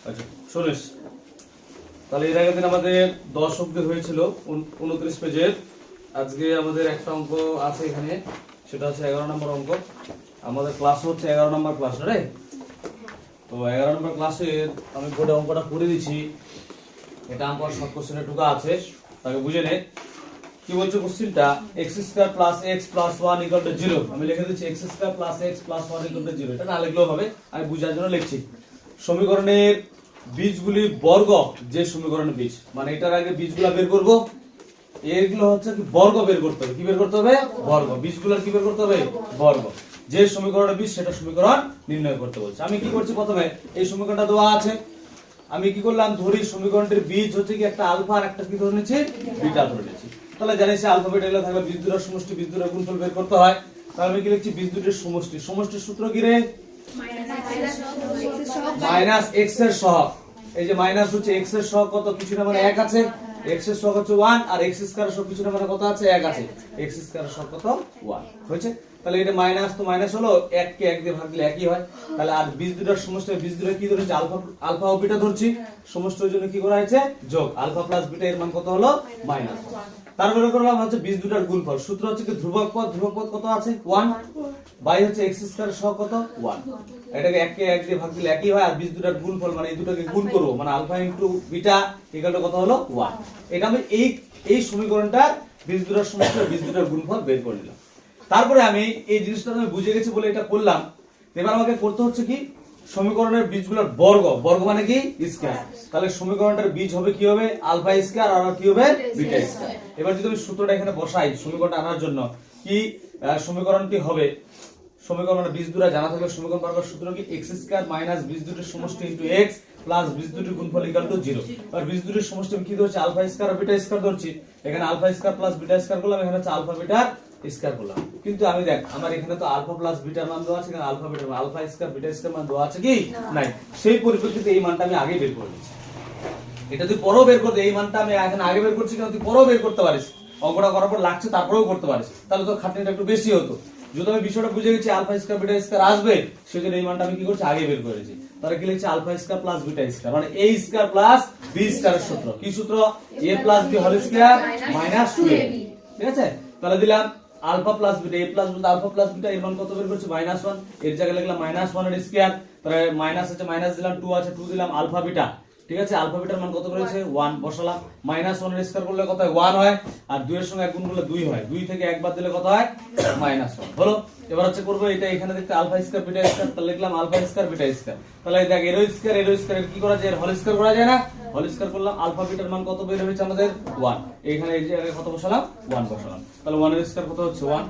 আচ্ছা শুনিস, তাহলে এর আগের দিন আমাদের 10 অব্দি হয়েছিল 29 পেজের। আজকে আমাদের একটা অঙ্ক আছে এখানে, সেটা হচ্ছে 11 নম্বর অঙ্ক। আমাদের ক্লাস হচ্ছে 11 নম্বর ক্লাস রে। তো 11 নম্বর ক্লাসের আমি বোর্ডে অঙ্কটা করে দিচ্ছি। এটা আমার শর্ট কোশ্চেনে ঢোকা আছে, তাকে বুঝে নে। কি বলছে কোশ্চেনটা, x² + x + 1 = 0। আমি লিখে দিচ্ছি x² + x + 1 = 0। এটা না লিখলেও হবে, আমি বুঝার জন্য লিখছি। সমীকরণের বীজগুলি বর্গ, যে সমীকরণের বীজ মানে এটার আগে বীজগুলো বের করব, এগুলো হচ্ছে কি বর্গ বের করতে হবে। কি বের করতে হবে? বর্গ। বীজগুলোর কি বের করতে হবে? বর্গ। যে সমীকরণের বীজ সেটা সমীকরণ নির্ণয় করতে বলছে। আমি কি করছি, প্রথমে এই সমীকরণটা দেওয়া আছে, আমি কি করলাম, ধরি সমীকরণটির বীজ হচ্ছে কি একটা আলফা আর একটা কি ধরে নিচ্ছি, বিটা ধরে নিচ্ছি। তাহলে জানিস আলফা বিটা এগুলো থাকলে বীজ দুটোর সমষ্টি, বীজ দুটোর গুণফল বের করতে হয়। তাহলে আমি কি লিখছি, বীজ দুটোর সমষ্টি। সমষ্টির সূত্র কি রে? মাইনাস এক্স এর সহগ। এই যে মাইনাস হচ্ছে এক্স এর সহগ কত, কিছু না মানে 1 আছে। এক্স এর সহগ হচ্ছে 1 আর এক্স স্কয়ার এর সহগ কিছু না মানে কত আছে, 1 আছে। এক্স স্কয়ার এর সহগ কত? 1 হয়েছে। তাহলে এটা মাইনাস তো মাইনাস হলো, 1 কে 1 দিয়ে ভাগ দিলে একই হয়। তাহলে আর বীজ দুটোর সমষ্টি, বীজ দুটো কি ধরেছি, আলফা ও বিটা ধরছি। সমষ্টির জন্য কি করা হয়েছে, যোগ। আলফা প্লাস বিটা এর মান কত হলো, মাইনাস। তারপরে করলাম হচ্ছে বীজ দুটোর গুণফল। সূত্র হচ্ছে কি ধ্রুবক পদ, ধ্রুবক পদ কত আছে, 1 বাই হচ্ছে এক্স স্কয়ার এর সহগ কত, 1। এটাকে 1 কে 1 দিয়ে ভাগ দিলে একই হয়। আর বীজ দুটোর গুণফল মানে এই দুটোকে গুণ করব, মানে alpha into beta equal to কত হলো, 1। এটা আমি এই সমীকরণটা বীজ দুটোর সমষ্টি, বীজ দুটোর গুণফল বের করে নিলাম। তারপরে আমি এই জিনিসটা আমি বুঝে গেছি বলে এটা করলাম। এবার আমাকে করতে হচ্ছে কি, সমীকরণের বীজগুলোর বর্গ। বর্গ মানে কি, স্কয়ার। তাহলে সমীকরণটার বীজ হবে কি হবে, আলফা স্কয়ার আর কি হবে, বিটা স্কয়ার। এবার যদি আমি সূত্রটা এখানে বসাই সমীকরণটা আনার জন্য, কি সমীকরণটি হবে, সমীকরণের বীজ দুটো জানা থাকলে সমীকরণ বার করার সূত্র কি, x² - বীজ দুটোর সমষ্টি ইনটু x প্লাস বীজ দুটোর গুণফল ইকুয়াল টু 0। আর বীজ দুটোর সমষ্টি আমি কি ধরছি, আলফা স্কয়ার আর বিটা স্কয়ার ধরছি। এখানে alpha square plus beta square করলাম, এখানে হচ্ছে আলফা বিটা স্কয়ার করলাম। কিন্তু আমি দেখ, আমার এখানে তো আলফা প্লাস বিটার মান দেওয়া আছে, এখানে আলফা বিটার মান, আলফা স্কয়ার বিটা স্কয়ার মান দেওয়া আছে কি নাই। সেই পরিপ্রেক্ষিতে এই মানটা আমি আগে বের করে নিচ্ছি। এটা তুই পরেও বের করতে, এই মানটা আমি এখন আগে বের করছি কেন, তুই পরেও বের করতে পারিস। অঙ্কটা করার পর লাগছে তারপরেও করতে পারিস, তাহলে তো খাটনিটা একটু বেশি হতো। যদি আমি বিষয়টা বুঝে গেছি আলফা স্কয়ার বিটা স্কয়ার আসবে, সেজন্য এই মানটা আমি কি করছি, আগে বের করেছি। তাহলে কি লিখছি, alpha square plus beta square মানে a স্কয়ার প্লাস b স্কয়ারের সূত্র। কি সূত্র, a plus b whole square minus 2ab। ঠিক আছে, তাহলে দিলাম alpha plus beta, a plus beta alpha plus beta এর মান কত বের করছি, -1। এর জায়গায় লিখলাম -1 এর স্কয়ার। তাহলে মাইনাস আছে, মাইনাস দিলাম, 2 আছে, 2 দিলাম আলফা বিটা। ঠিক আছে, আলফা বিটার মান কত বেরিয়েছে, 1 বসালাম। -1 এর স্কয়ার করলে কত হয়, 1 হয়। আর 2 এর সঙ্গে 1 গুণ করলে 2 হয়। 2 থেকে 1 বাদ দিলে কত হয়, -1 হলো। এবার হচ্ছে করব এটা, এখানে দেখতে আলফা স্কয়ার বিটা স্কয়ার, তাহলে লিখলাম আলফা স্কয়ার বিটা স্কয়ার। তাহলে দেখ এর স্কয়ার কি করা যায়, হোল স্কয়ার করা যায় না। হোল স্কয়ার করলাম, আলফা বিটার মান কত বের হয়েছে আমাদের, 1। এখানে এই জায়গায় কত বসালাম, 1 বসালাম। তাহলে 1 এর স্কয়ার কত হচ্ছে, 1।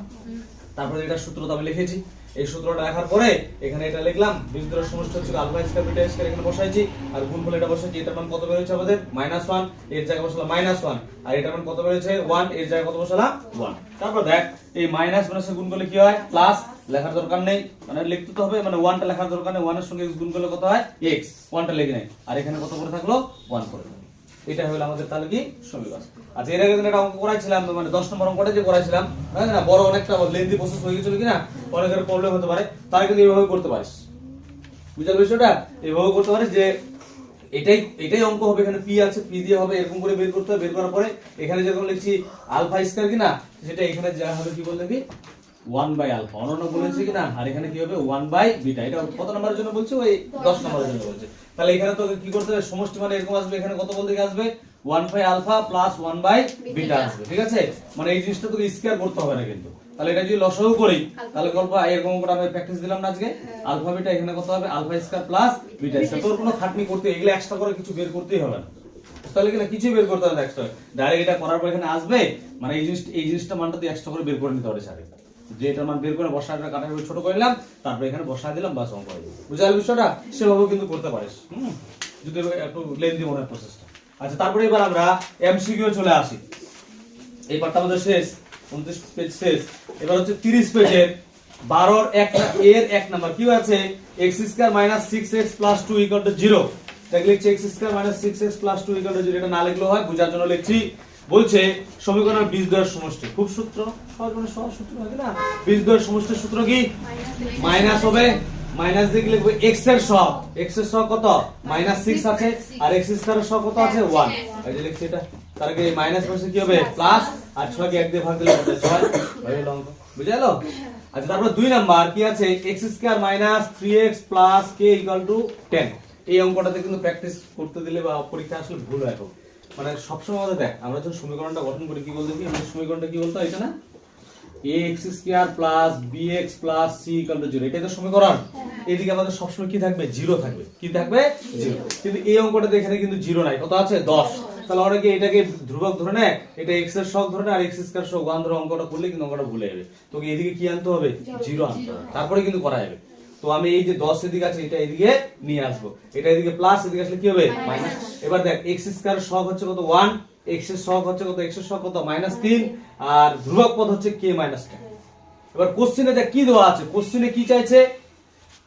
তারপরে এটা সূত্রটা আমি লিখেছি। এই সূত্রটা লেখার পরে এখানে এটা লিখলাম, বীজ দুটোর সমষ্টি হচ্ছে আলফা স্কয়ার বিটা স্কয়ার, এখানে বসাইছি। আর গুণফল এটা বসাইছি, এটার মান কত বের হয়েছে আমাদের, -1। এর জায়গায় বসালাম -1। আর এটার মান কত বের হয়েছে, 1। এর জায়গায় কত বসালাম, 1। তারপর দেখ এই মাইনাস মাইনাসে গুণ করলে কি হয়, প্লাস। লেখার দরকার নেই, মানে লিখতে তো হবে, মানে 1টা লেখার দরকার নেই। 1 এর সঙ্গে x গুণ করলে কত হয়, x। 1টা লিখে নেই, আর এখানে কত করে থাকলো, 1 করে। এটা হলো আমাদের তাহলে কি সমীকরণ। আচ্ছা, এর আগে একটা অঙ্ক করাইছিলাম, মানে 10 নম্বর অঙ্কটা যে করাইছিলাম, হ্যাঁ না, বড় অনেকটা লেন্থি প্রসেস হয়ে গেছিল কিনা, অনেকের প্রবলেম হতে পারে। তার কিন্তু এইভাবে করতে পারিস, বুঝার বিষয়টা এইভাবে করতে পারিস যে এটাই অঙ্ক হবে। এখানে পি আছে, পি দিয়ে হবে, এরকম করে বের করতে হবে। বের করার পরে এখানে যেরকম লিখছি আলফা স্কয়ার কিনা, সেটা এখানে যা হবে কি বলতে কি 1 বাই আলফা অনন্য বলেছে কিনা। আর এখানে কি হবে, 1 বাই বিটা। এটা কত নম্বরের জন্য বলছে, ওই 10 নম্বরের জন্য বলছে। তাহলে এখানে তো কি করতে হবে, সমষ্টি মানে এরকম আসবে। এখানে কত বলতে আসবে, 1 by alpha plus 1 by beta আসবে। ঠিক আছে, মানে এই জিনিসটা তোকে স্কয়ার করতে হবে না কিন্তু। তাহলে এটা যদি লসাগু করি, তাহলে গল্প এরকম করে আমি প্র্যাকটিস দিলাম না আজকে। আলফা বিটা এখানে কত হবে, alpha square plus beta square. তোর কোনো খাটনি করতে, এগুলো এক্সট্রা করে কিছু বের করতেই হবে না। তাহলে কিনা কিছু বের করতে হবে না এক্সট্রা, ডাইরেক্ট এটা করার পর এখানে আসবে। মানে এই জিনিসটা মানটা তুই এক্সট্রা করে বের করে নিতে পারিস আগে। যে এটার মান বের করে বসাটা কাটা ছোট করে নিলাম, তারপর এখানে বসা দিলাম, বাস অঙ্ক হয়ে যাবে। বুঝাল বিষয়টা, সেভাবেও কিন্তু করতে পারিস, যদি একটু লেন্থি মনে হয় প্রসেসটা। আচ্ছা, তারপরে এবার আমরা এমসিকিউ চলে আসি। এই পার্টটা আমাদের শেষ, 29 পেজ শেষ। এবার হচ্ছে 30 পেজের 12 এর 1 নাম্বার কি আছে, x² - 6x + 2 = 0। তাহলে লিখছি x² - 6x + 2 = 0। এটা না লিখলেও হয়, বোঝার জন্য লিখছি। বলছে সমীকরণের বীজ দ্বয়ের সমষ্টি, খুব সূত্র সহজ, মানে সহজ সূত্র হয় না। বীজ দ্বয়ের সমষ্টির সূত্র কি, মাইনাস হবে মাইনাস দিয়ে লিখবো x এর সহগ, x এর সহগ কত -6 আছে আর x স্কয়ারের সহগ কত আছে 1, এই যে লিখছি এটা। তার আগে মাইনাস পাশে কি হবে প্লাস, আর 6 কে 1 দিয়ে ভাগ দিলে কত 6 হয়ে গেল অঙ্ক, বুঝা গেল? আচ্ছা তারপর 2 নাম্বার কি আছে, x square minus 3x plus k equal to 10। এই অঙ্কটাতে কিন্তু প্র্যাকটিস করতে দিলে বা পরীক্ষা আসলে ভুল হয় এখন, মানে সবসময় আমাদের দেখ আমরা যখন সমীকরণটা গঠন করি কি বলতে কি আমাদের সমীকরণটা কি বলতো এটা না, ax square plus bx plus c equal to 0, এটাই তো সমীকরণ। এদিকে আমাদের সবসময় কি থাকবে 0 থাকবে, কি থাকবে 0, কিন্তু এই অঙ্কটাতে এখানে কিন্তু 0 নাই, কত আছে 10। তাহলে অনেকে এটাকে ধ্রুবক ধরে নেয়, এটা x এর সহগ ধরে নেয় আর x স্কয়ার সহগ 1 ধরে অঙ্কটা করলে কিন্তু অঙ্কটা ভুলে যাবে। তোকে এদিকে কি আনতে হবে 0 আনতে হবে, তারপরে কিন্তু করা যাবে। তো আমি এই যে 10 এদিকে আছে এটা এদিকে নিয়ে আসবো, এটা এদিকে প্লাস এদিকে আসলে কি হবে মাইনাস। এবার দেখ x স্কয়ার সহগ হচ্ছে কত 1, x এর সহগ হচ্ছে কত, x এর সহগ কত -3 আর ধ্রুবক পদ হচ্ছে k - 10। এবার কোশ্চেনে দেখ কি দেওয়া আছে, কোশ্চেনে কি চাইছে,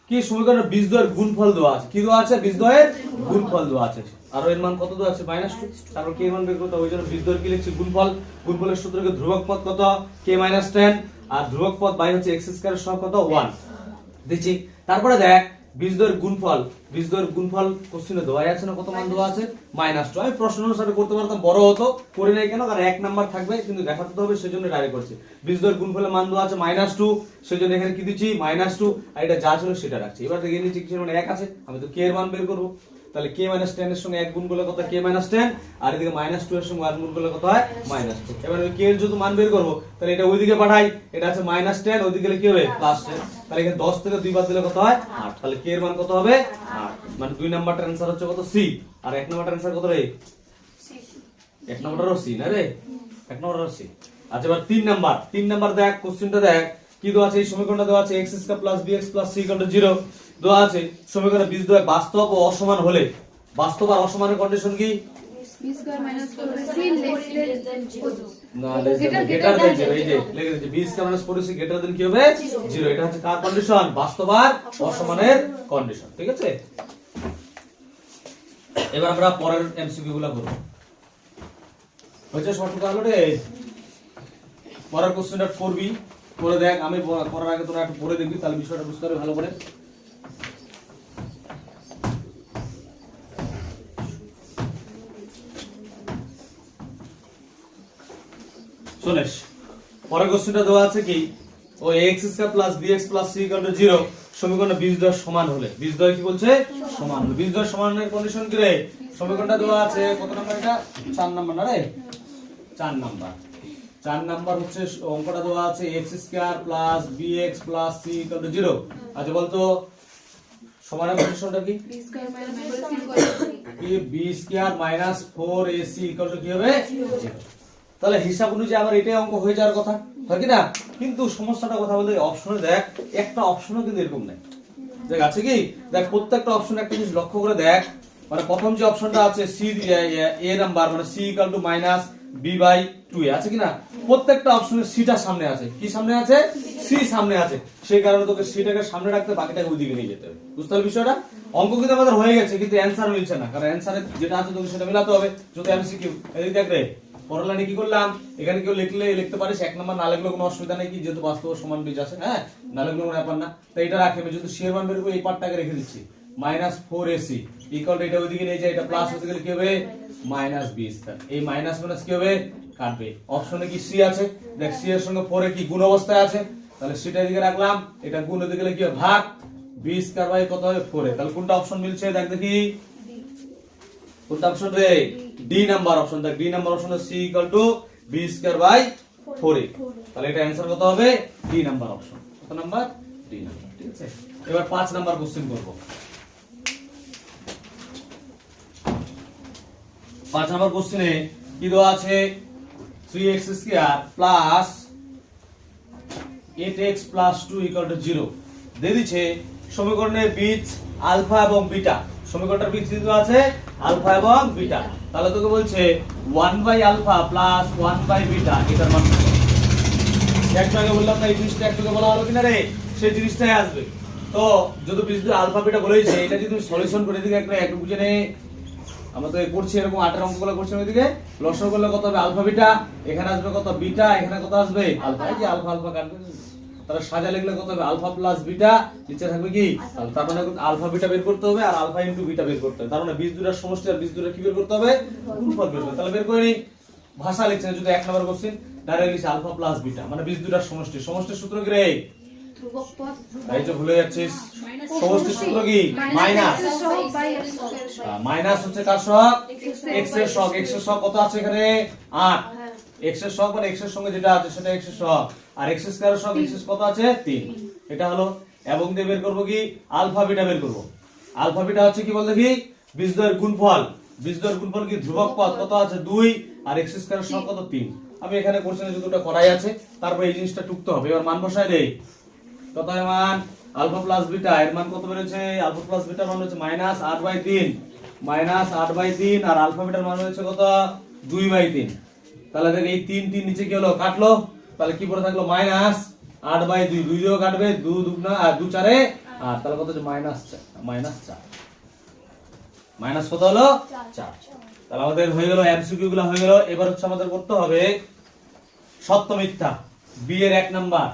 কি সমীকরণের বীজদ্বয়ের গুণফল দেওয়া আছে, কি দেওয়া আছে বীজদ্বয়ের গুণফল দেওয়া আছে, আর এর মান কত দেওয়া আছে -2, তারপর k এর মান বের করতে হবে, ওইজন্য বীজদ্বয়ের কি লিখছি গুণফল, গুণফলের সূত্রকে ধ্রুবক পদ কত k - 10 আর ধ্রুবক পদ বাই হচ্ছে x স্কয়ারের সহগ কত 1 দিচ্ছি। তারপরে দেখ বীজদ্বয়ের গুণফল, বীজদ্বয়ের গুণফল কোশ্চেনে দেওয়া আছে না, কত মান দেওয়া আছে -2। আমি প্রশ্ন অনুসারে করতে পারতাম, বড় হতো, করে নাই কেন, কারণ 1 নাম্বার থাকবে কিন্তু দেখাতে তো হবে, সেজন্য ডাইরেক্ট করছি। বীজদ্বয়ের গুণফলের মান দেওয়া আছে -2, সেজন্য এখানে কি দিচ্ছি -2 আর এটা যা ছিল সেটা রাখছি। এবার দেখে নিচ্ছি কিসের মানে 1 আছে, আমি তো k এর মান বের করব, তাহলে k - 10 এর সঙ্গে 1 গুণ করলে কত k - 10 আর এদিকে -2 এর সঙ্গে 1 গুণ করলে কত হয় -2। এবার আমি k এর যত মান বের করব তাহলে এটা ওইদিকে পাঠাই, এটা আছে -10 ওইদিকে গেলে কি হবে +10, তাহলে এখানে 10 থেকে 2 বাদ দিলে কত হয় 8, তাহলে k এর মান কত হবে 8, মানে 2 নাম্বারটার आंसर হচ্ছে কত c, আর 1 নাম্বারটার आंसर কত রে c, 1 নাম্বারটারও c না রে, 1 নাম্বারটারও c। আচ্ছা এবার 3 নাম্বার দেখ, কোশ্চেনটা দেখ কি দেওয়া আছে, এই সমীকরণটা দেওয়া আছে x² + bx + c = 0 দেওয়া আছে। সমীকরণের বীজদ্বয় বাস্তব ও অসমান হলে, বাস্তব আর অসমানের কন্ডিশন কি, b² - 4ac না গ্রেটার দেন 0, এই যে লিখে দিচ্ছি b² - 4ac গ্রেটার দেন কি হবে 0, এটা হচ্ছে কার কন্ডিশন, বাস্তব আর অসমানের কন্ডিশন, ঠিক আছে। এবার আমরা পরের এমসিকিউ গুলো করব, হচ্ছে শর্টকাট হলো রে। পরের কোশ্চেনটা করবি, করে দেখ, আমি করার আগে তোরা একটু পড়ে দেখবি, তাহলে বিষয়টা বুঝতে পারবি ভালো করে। শুনিস পরের কোশ্চেনটা দেওয়া আছে কি, ও x² + bx + c = 0 সমীকরণের বীজদ্বয় সমান হলে, বীজদ্বয় কি বলছে সমান হলে, বীজদ্বয় সমানের কন্ডিশন কি রে, সমীকরণটা দেওয়া আছে কত নাম্বার, এটা 4 নাম্বার না রে, 4 নাম্বার। 4 নাম্বার হচ্ছে অঙ্কটা দেওয়া আছে x² + bx + c = 0। আচ্ছা বলতো সমানের কন্ডিশনটা কি, b² - 4ac কি b² - 4ac = কি হবে 0। তাহলে হিসাব অনুযায়ী আমার এটাই অঙ্ক হয়ে যাওয়ার কথা, হয় কি না? কিন্তু সমস্যাটা কথা বলতে অপশনে দেখ, একটা অপশনও কিন্তু এরকম নাই, দেখ আছে কি, দেখ প্রত্যেকটা অপশনে একটা জিনিস লক্ষ্য করে দেখ, মানে প্রথম যে অপশনটা আছে সি এ নাম্বার, মানে c = -b/2 আছে কি না, প্রত্যেকটা অপশনে সিটা সামনে আছে, কি সামনে আছে, সি সামনে আছে, সেই কারণে তোকে সিটাকে সামনে রাখতে বাকিটাকে ওইদিকে নিয়ে যেতে হবে, বুঝতে পারলি বিষয়টা। অঙ্ক কিন্তু আমাদের হয়ে গেছে কিন্তু অ্যানসার মিলছে না, কারণ অ্যানসারে যেটা আছে তোকে সেটা মেলাতে হবে, যদি এমসিকিউ এদিকে দেখ রে। পরের লাইনে কি করলাম, এখানে কেউ লিখলে লিখতে পারিস, 1 নাম্বার না লিখলেও কোনো অসুবিধা নেই, কি যেহেতু বাস্তব সমান বীজ আছে, হ্যাঁ না লিখলেও কোনো ব্যাপার না। তো এটা রাখি, আমি যদি সি এর মান বের করব এই পার্টটাকে রেখে দিচ্ছি, -4ac = এটা ওইদিকে নিয়ে যায়, এটা প্লাস হতে গেলে কি হবে -b², এই মাইনাস মাইনাস কি হবে কাটবে। অপশনে কি সি আছে, দেখ সি এর সঙ্গে 4 এ কি গুণ অবস্থায় আছে, তাহলে সেটা এদিকে রাখলাম, এটা গুণ হতে গেলে কি হবে ভাগ, b² কত হবে 4, তাহলে কোনটা অপশন মিলছে দেখ দেখি, কোনটা অপশন রে, ডি নাম্বার অপশন, দেখ ডি নাম্বার অপশনে c = b² 4a, তাহলে এটা आंसर কত হবে ডি নাম্বার অপশন, কত নাম্বার ডি নাম্বার, ঠিক আছে। এবার 5 নাম্বার কোশ্চেন করব। 5 নাম্বার কোশ্চেনে কি দেওয়া আছে, 3x² + 8x + 2 = 0 দিয়ে দিচ্ছে। সমীকরণের বীজ আলফা এবং বিটা, সমীকরণটার বীজ দেওয়া আছে আলফা এবং বিটা, তাহলে তোকে বলছে 1/α + 1/β এটার মান কত। একটু আগে বললাম না এই জিনিসটা একটু বলা হলো কিনা রে, সেই জিনিসটাই আসবে। তো যদি বীজ আলফা বিটা বলেছে, এটা যদি তুমি সলিউশন করে দিকে একটু বুঝে নে, আমরা তো করছি এরকম 8 এর অঙ্কগুলো করছি, ওইদিকে লসও করলে কত হবে আলফা বিটা, এখানে আসবে কত বিটা, এখানে কত আসবে আলফা, এই যে আলফা আলফা কাটবে তাহলে সাজা লিখলে কত হবে আলফা প্লাস বিটা, নিচে থাকবে কি তার মানে আলফা বিটা বের করতে হবে আর আলফা ইনটু বিটা বের করতে হবে, তার মানে বীজ দুটার সমষ্টি আর বীজ দুটা কি বের করতে হবে গুণফল বের করতে হবে। তাহলে বের করে নি ভাষা লিখছেন যদি 1 নম্বর কোশ্চেন ডাইরেক্ট লিখছে আলফা প্লাস বিটা মানে বীজ দুটার সমষ্টি, সমষ্টির সূত্র কি রে ধ্রুবক পদ তাই যে ভুলে যাচ্ছিস, সমষ্টির সূত্র কি মাইনাস মাইনাস হচ্ছে কার সহগ x এর সহগ, x এর সহগ কত আছে এখানে 8, x এর সহগ মানে x এর সঙ্গে যেটা আছে সেটা x এর সহগ আর x স্কয়ার সহগ x কত আছে 3, এটা হলো এবং দিয়ে বের করব কি আলফা বিটা বের করব। আলফা বিটা হচ্ছে কি বলতে কি বীজদ্বয়ের গুণফল, বীজদ্বয়ের গুণফল কি ধ্রুবক পদ কত আছে 2 আর x স্কয়ার সহগ কত 3। আমি এখানে কোশ্চেনে যতটা করাই আছে তারপর এই জিনিসটা টুকতে হবে। এবার মান বসায় দেই, কত হয় মান আলফা প্লাস বিটা এর মান কত বেরোছে, আলফা প্লাস বিটার মান হচ্ছে -8/3 -8/3 আর আলফা বিটার মান হচ্ছে কত 2/3। তাহলে দেখ এই 3 3 নিচে কি হলো কাটলো, তাহলে কি পড়ে থাকলো -8/2, 2 দিয়েও কাটবে 2 দুগুণা আর 2 চারে 8, তাহলে কত হচ্ছে -4 মাইনাস কত হলো 4। তাহলে আমাদের হয়ে গেল এমসিকিউ গুলো হয়ে গেল। এবার হচ্ছে আমাদের করতে হবে সত্য মিথ্যা বি এর 1 নাম্বার।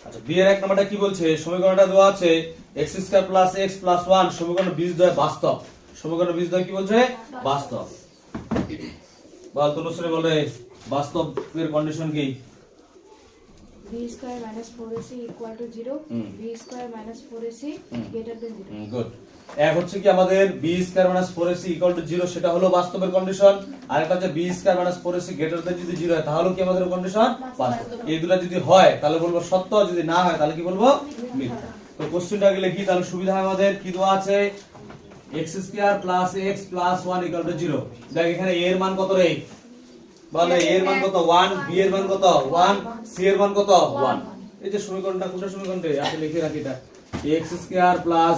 আচ্ছা বি এর 1 নাম্বারটা কি বলছে, সমীকরণটা দেওয়া আছে x² + x + 1 সমীকরণ বীজদ্বয় বাস্তব, সমীকরণ বীজদ্বয় কি বলছে বাস্তব। বল তনুশ্রী বলে বাস্তবের কন্ডিশন কি b² - 4ac = 0 b² - 4ac > 0। Good. এক হচ্ছে কি আমাদের b² - 4ac = 0 সেটা হলো বাস্তবের কন্ডিশন, আর একটা হচ্ছে b² - 4ac যদি 0 হয় তাহলে কি আমাদের কন্ডিশন বাস্তব। এই দুটো যদি হয় তাহলে বলবো সত্য, যদি না হয় তাহলে কি বলবো মিথ্যা। তো কোশ্চেনটা আগে লিখি তাহলে সুবিধা হয় আমাদের। কি দেওয়া আছে x² + x + 1 = 0। দেখ এখানে a এর মান কত রে, বলে a এর মান কত 1, b এর মান কত 1, c এর মান কত 1। এই যে সমীকরণটা কোনটা সমীকরণটা আগে লিখে রাখি এটা x²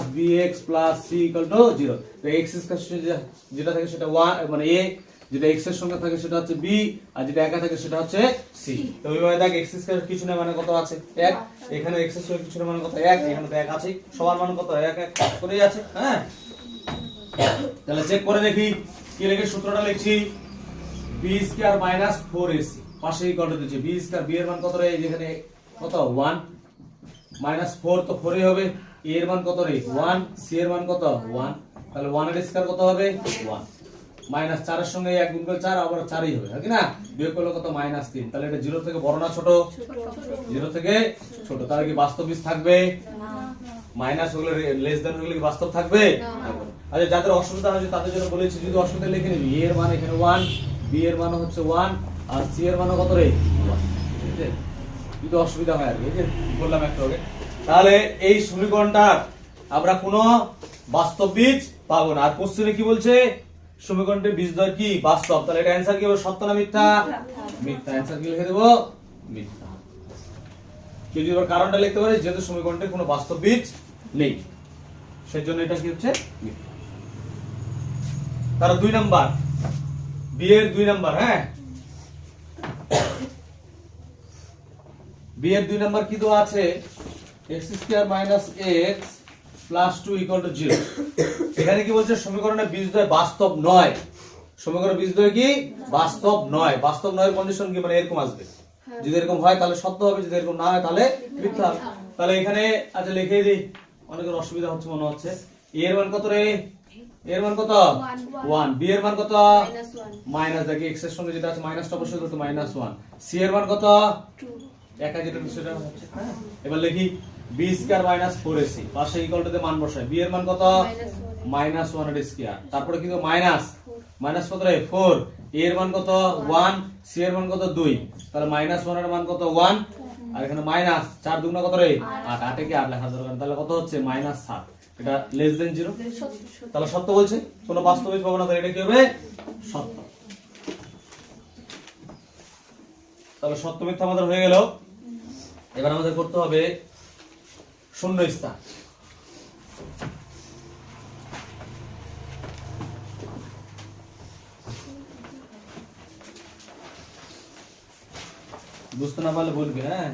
+ bx + c = 0। তো x যেটা থাকে সেটা 1 মানে a, যেটা x এর সঙ্গে থাকে সেটা হচ্ছে b আর যেটা একা থাকে সেটা হচ্ছে c। তো এইভাবে দেখ x² কিছু না মানে কত আছে 1, এখানে x এর সঙ্গে কিছু না মানে কত 1, এখানে তো 1 আছে, সবার মান কত 1 1 করেই আছে। হ্যাঁ তাহলে চেক করে দেখি কি লিখে সূত্রটা লিখছি b² - 4ac পাশে এই কত দিয়েছে b² b এর মান কত রে, যেখানে কত 1 -4 তো 4 ই হবে, a এর মান কত রে 1, c এর মান কত 1, তাহলে 1 এর স্কয়ার কত হবে 1 -4 এর সঙ্গে 1 গুণ করলে 4 আবার 4 ই হবে, কি না বিয়োগ করলে কত -3। তাহলে এটা 0 থেকে বড় না ছোট, 0 থেকে ছোট। তাহলে কি বাস্তব বীজ থাকবে না, মাইনাস হলে লেস দেন হলে কি বাস্তব থাকবে না। আচ্ছা যাদের অসুবিধা হয়েছে তাদের জন্য বলেছি যদি অসুবিধা লিখে নিবি a এর মান এখানে 1, b এর মান হচ্ছে 1 আর c এর মান কত রে 1, ঠিক আছে যদি অসুবিধা হয় আর কি, এই যে বললাম একটু আগে। তাহলে এই সমীকরণটা আমরা কোনো বাস্তব বীজ পাবো না। আর কোশ্চেনে কি বলছে সমীকরণটির বীজদ্বয় কি বাস্তব, তাহলে এটা অ্যানসার কি হবে সত্য না মিথ্যা, মিথ্যা। অ্যানসার কি লিখে দেব মিথ্যা। কেউ যদি কারণটা লিখতে পারে যেহেতু সমীকরণটির কোনো বাস্তব বীজ নেই সেজন্য এটা কি হচ্ছে মিথ্যা। তার 2 নাম্বার বি এর 2 নাম্বার। হ্যাঁ বি এর 2 নাম্বার কি দেওয়া আছে x² - x + 2 = 0। এখানে কি বলছে সমীকরণের বীজদ্বয় বাস্তব নয়, সমীকরণের বীজদ্বয় কি বাস্তব নয়। বাস্তব নয় কন্ডিশন কি মানে এরকম আসবে, যদি এরকম হয় তাহলে সত্য হবে, যদি এরকম না হয় তাহলে মিথ্যা হবে। তাহলে এখানে আচ্ছা লিখে দিই, অনেকের অসুবিধা হচ্ছে মনে হচ্ছে। a এর মান কত রে, a এর মান কত 1, b এর মান কত মাইনাস, দেখি x এর সঙ্গে যেটা আছে মাইনাসটা অবশ্যই তো -1, c এর মান কত 2 একা যেটা সেটা হচ্ছে। হ্যাঁ এবার লিখি b² - 4ac পাশে ইকুয়াল টু তে মান বসাই, b এর মান কত -1 এর স্কয়ার, তারপরে কিন্তু মাইনাস কত রে 4, a এর মান কত 1, c এর মান কত 2, তাহলে -1 এর মান কত 1 আর এখানে মাইনাস 4 দুগুণা কত রে 8, 8 এ কি 8 লেখা দরকার, তাহলে কত হচ্ছে -7, এটা লেস দেন 0। তাহলে সত্য বলছে, কোনো বাস্তব বীজ পাবো না, তাহলে এটা কি হবে সত্য। তাহলে সত্য মিথ্যা আমাদের হয়ে গেল। এবার আমাদের করতে হবে শূন্য স্থান। বুঝতে না পারলে বলবি। হ্যাঁ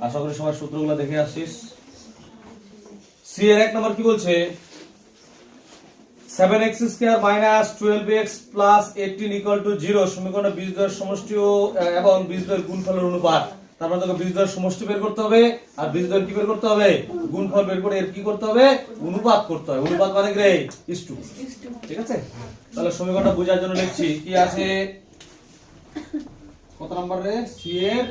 আশা করি সবার সূত্রগুলো দেখে আসছিস। সি এর 1 নম্বর কি বলছে, 7x square minus 12x plus 18 equal to 0 সমীকরণে বীজদ্বয়ের সমষ্টি এবং বীজদ্বয়ের গুণফলের অনুপাত। তারপর তোকে বীজদ্বয়ের সমষ্টি বের করতে হবে আর বীজদ্বয়ের কি বের করতে হবে, গুণফল বের করে এর কি করতে হবে, অনুপাত করতে হবে। অনুপাত মানে কি রে, ইসটু। ঠিক আছে, তাহলে সমীকরণটা বোঝার জন্য লিখছি কি আছে, কত নাম্বার রে, সি এর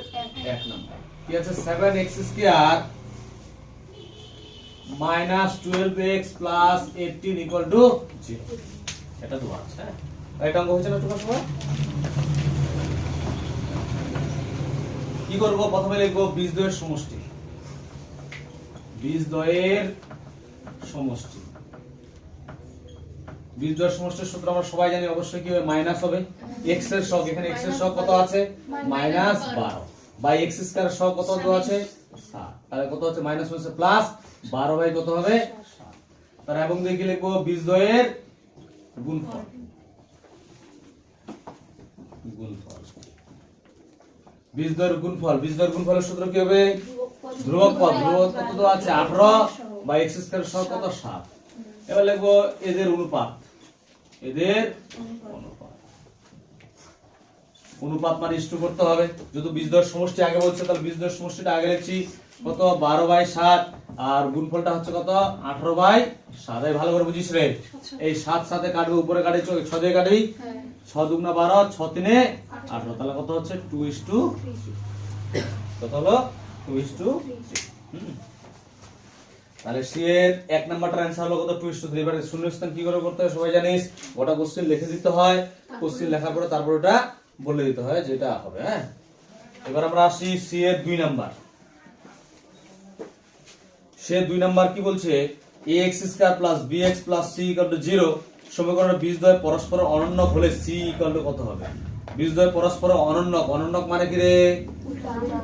1 নাম্বার। কি আছে, 7x square minus 12x plus 18 equal to 0। এটা তো আছে, হ্যাঁ এটা অঙ্ক হয়েছে না তোমার সময়। কি করব, প্রথমে লিখব বীজদ্বয়ের সমষ্টি। বীজদ্বয়ের সমষ্টি, বীজদ্বয়ের সমষ্টির সূত্র আমরা সবাই জানি, অবশ্যই কি হবে, মাইনাস হবে। x এর সহগ, এখানে x এর সহগ কত আছে, মাইনাস 12 বাই x স্কয়ার এর সহগ কত আছে, 7। তাহলে কত হচ্ছে, মাইনাস হচ্ছে প্লাস 12 বাই কত হবে, 7। তার এবং দেখি লিখবো বীজদ্বয়ের গুণফল। গুণফল, বীজদ্বয়ের গুণফল, বীজদ্বয়ের গুণফলের সূত্র কি হবে, ধ্রুবক পদ, ধ্রুবক পদ কত আছে 18 বাই x স্কয়ার এর সহগ কত 7। এবার লিখবো এদের অনুপাত, এদের অনুপাত। অনুপাত মানে ইস্টু করতে হবে। যদি বীজদ্বয়ের সমষ্টি আগে বলছে তাহলে বীজদ্বয়ের সমষ্টিটা আগে লিখছি, কত 12 বাই 7 আর গুণফলটা হচ্ছে কত 18 বাই 7। এই ভালো করে বুঝিস রে, এই 7 সাথে কাটবে, উপরে কাটে 6 দিয়ে কাটবি, 6 দুগুণা 12, 6 তিনে 18, তাহলে কত হচ্ছে 2:3। কত হলো 2:3। তাহলে সি এর 1 নাম্বারটার आंसर হলো কত 2:3। এবারে শূন্যস্থান কি করে করতে হয় সবাই জানিস, ওটা কোশ্চেন লিখে দিতে হয়, কোশ্চেন লেখার পরে তারপর ওটা বলে দিতে হয় যেটা হবে। হ্যাঁ, এবার আমরা আসি সি এর 2 নাম্বার। সে 2 নাম্বার কি বলছে, ax square plus bx plus c equal to 0 সমীকরণের বীজদ্বয় পরস্পর অনন্যক হলে c ইকুয়াল টু কত হবে। বীজদ্বয় পরস্পর অনন্যক, অনন্যক মানে কি রে,